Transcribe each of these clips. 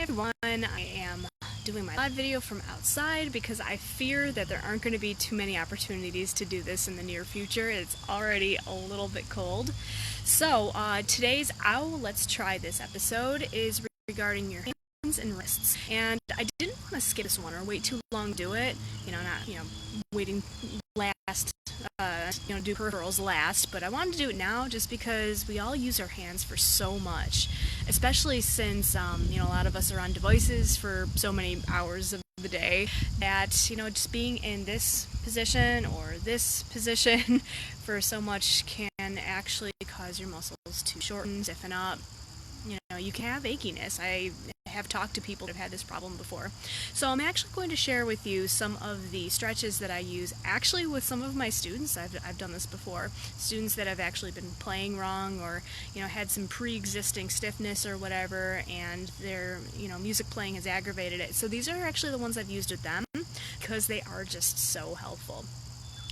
everyone, I am doing my live video from outside because I fear that there aren't going to be too many opportunities to do this in the near future. It's already a little bit cold. So today's Let's Try This episode is regarding your hands and wrists. And I didn't want to skip this one or wait too long to do it, not waiting last, do peripherals last, but I wanted to do it now just because we all use our hands for so much, especially since, a lot of us are on devices for so many hours of the day that, just being in this position or this position for so much can actually cause your muscles to shorten, stiffen up. You can have achiness. I have talked to people that have had this problem before. So I'm actually going to share with you some of the stretches that I use actually with some of my students. I've done this before. Students that have actually been playing wrong or, had some pre-existing stiffness or whatever, and their, music playing has aggravated it. So these are actually the ones I've used with them because they are just so helpful.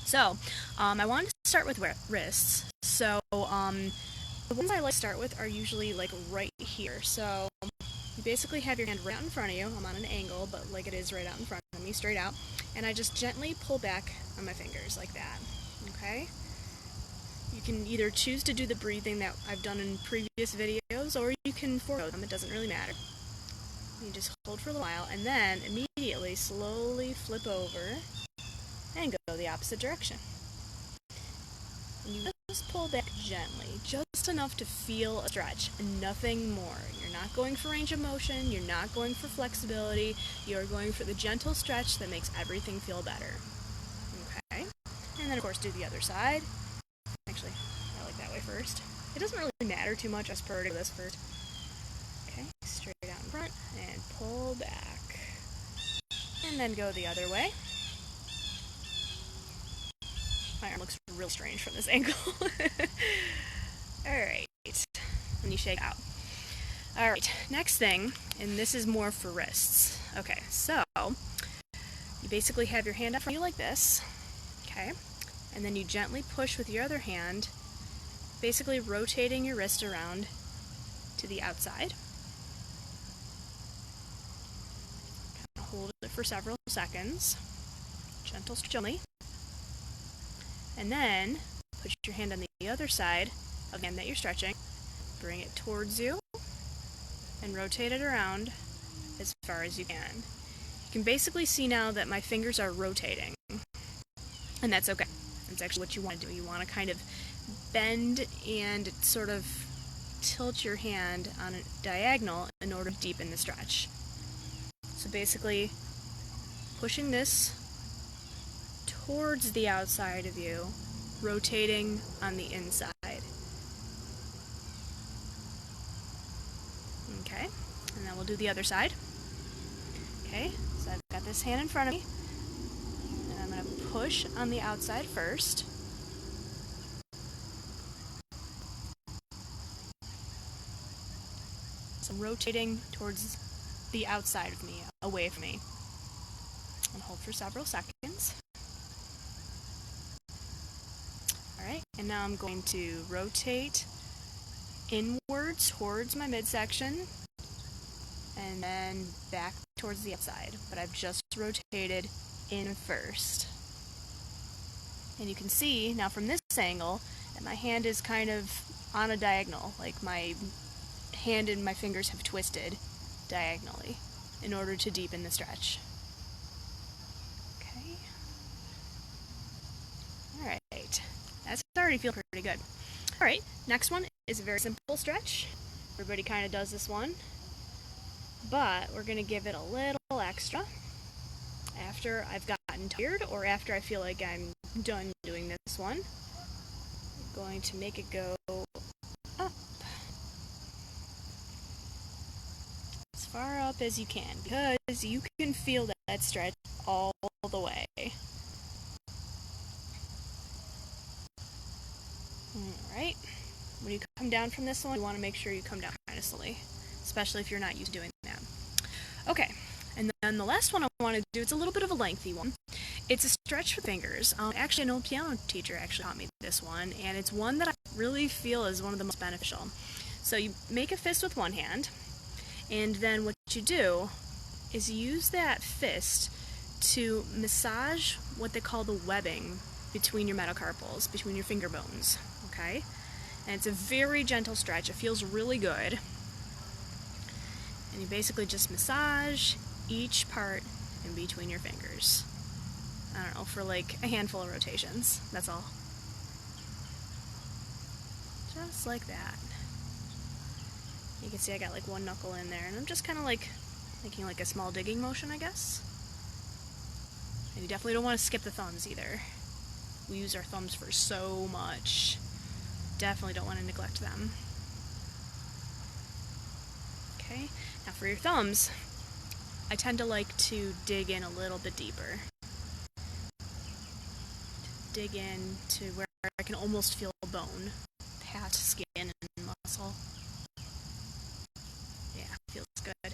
So I wanted to start with wrists. So the ones I like to start with are usually like right here. So you basically have your hand right out in front of you. I'm on an angle, but like it is right out in front of me, straight out. And I just gently pull back on my fingers like that. Okay? You can either choose to do the breathing that I've done in previous videos, or you can forego them. It doesn't really matter. You just hold for a little while, and then immediately slowly flip over and go the opposite direction. And you just pull back gently, just enough to feel a stretch, and nothing more. You're not going for range of motion, you're not going for flexibility, you're going for the gentle stretch that makes everything feel better. Okay? And then of course do the other side. Actually, I like that way first. It doesn't really matter too much, I prefer to do this first. Okay, straight out in front, and pull back. And then go the other way. My arm looks real strange from this angle. Alright. And you shake out. Alright, next thing, and this is more for wrists. Okay, so you basically have your hand up front of you like this. Okay? And then you gently push with your other hand, basically rotating your wrist around to the outside. Kind of hold it for several seconds. Gentle, gently. And then, put your hand on the other side of the hand that you're stretching, bring it towards you, and rotate it around as far as you can. You can basically see now that my fingers are rotating, and that's okay. That's actually what you want to do. You want to kind of bend and sort of tilt your hand on a diagonal in order to deepen the stretch. So basically, pushing this towards the outside of you, rotating on the inside. Okay, and then we'll do the other side. Okay, so I've got this hand in front of me, and I'm going to push on the outside first. So I'm rotating towards the outside of me, away from me. And hold for several seconds. Alright, and now I'm going to rotate inwards towards my midsection and then back towards the outside. But I've just rotated in first. And you can see now from this angle that my hand is kind of on a diagonal, like my hand and my fingers have twisted diagonally in order to deepen the stretch. Okay. Alright. That's already feeling pretty good. Alright, next one is a very simple stretch. Everybody kind of does this one. But we're going to give it a little extra after I've gotten tired or after I feel like I'm done doing this one. I'm going to make it go up. As far up as you can, because you can feel that stretch all the way. Alright, when you come down from this one, you want to make sure you come down kind of slowly, especially if you're not used to doing that. Okay, and then the last one I want to do, it's a little bit of a lengthy one. It's a stretch for the fingers. Actually, an old piano teacher actually taught me this one, and it's one that I really feel is one of the most beneficial. So you make a fist with one hand, and then what you do is use that fist to massage what they call the webbing between your metacarpals, between your finger bones, okay? And it's a very gentle stretch. It feels really good. And you basically just massage each part in between your fingers. I don't know, for like a handful of rotations. That's all. Just like that. You can see I got like one knuckle in there, and I'm just kind of like making like a small digging motion, I guess. And you definitely don't want to skip the thumbs either. We use our thumbs for so much. Definitely don't want to neglect them. Okay, now for your thumbs, I tend to like to dig in a little bit deeper. Dig in to where I can almost feel bone, pat, skin, and muscle. Yeah, feels good.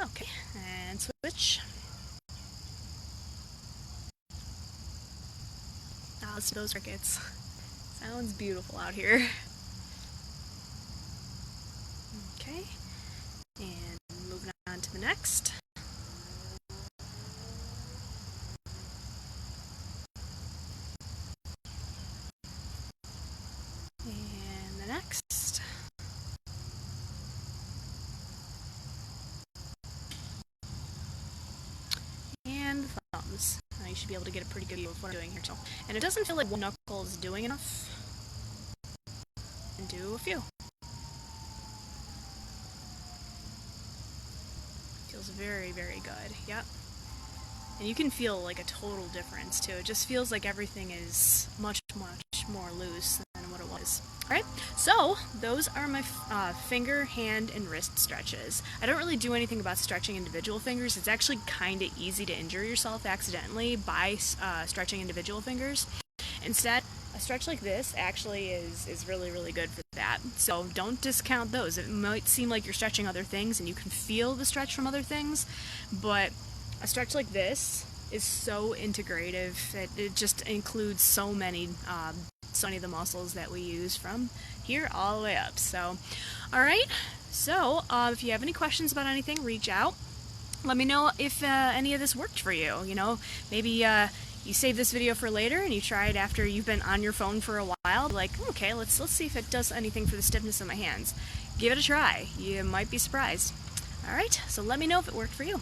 Okay, and switch. Now let's do those crickets. Sounds beautiful out here. Okay, and moving on to the next. And the next. And the thumbs. Now you should be able to get a pretty good view of what I'm doing here too. And it doesn't feel like one knuckle is doing enough. And do a few. Feels very, very good. Yep. And you can feel like a total difference too. It just feels like everything is much, much more loose than what it was. Alright, so those are my finger, hand, and wrist stretches. I don't really do anything about stretching individual fingers. It's actually kind of easy to injure yourself accidentally by stretching individual fingers. Instead, a stretch like this actually is really, really good for that. So don't discount those. It might seem like you're stretching other things and you can feel the stretch from other things, but a stretch like this is so integrative. It just includes so many of the muscles that we use from here all the way up. So, alright, so if you have any questions about anything, reach out. Let me know if any of this worked for you. You know, maybe you save this video for later and you try it after you've been on your phone for a while. Like, okay, let's see if it does anything for the stiffness of my hands. Give it a try. You might be surprised. Alright, so let me know if it worked for you.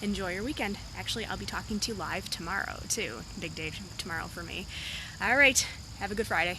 Enjoy your weekend. Actually, I'll be talking to you live tomorrow, too. Big day tomorrow for me. Alright, have a good Friday.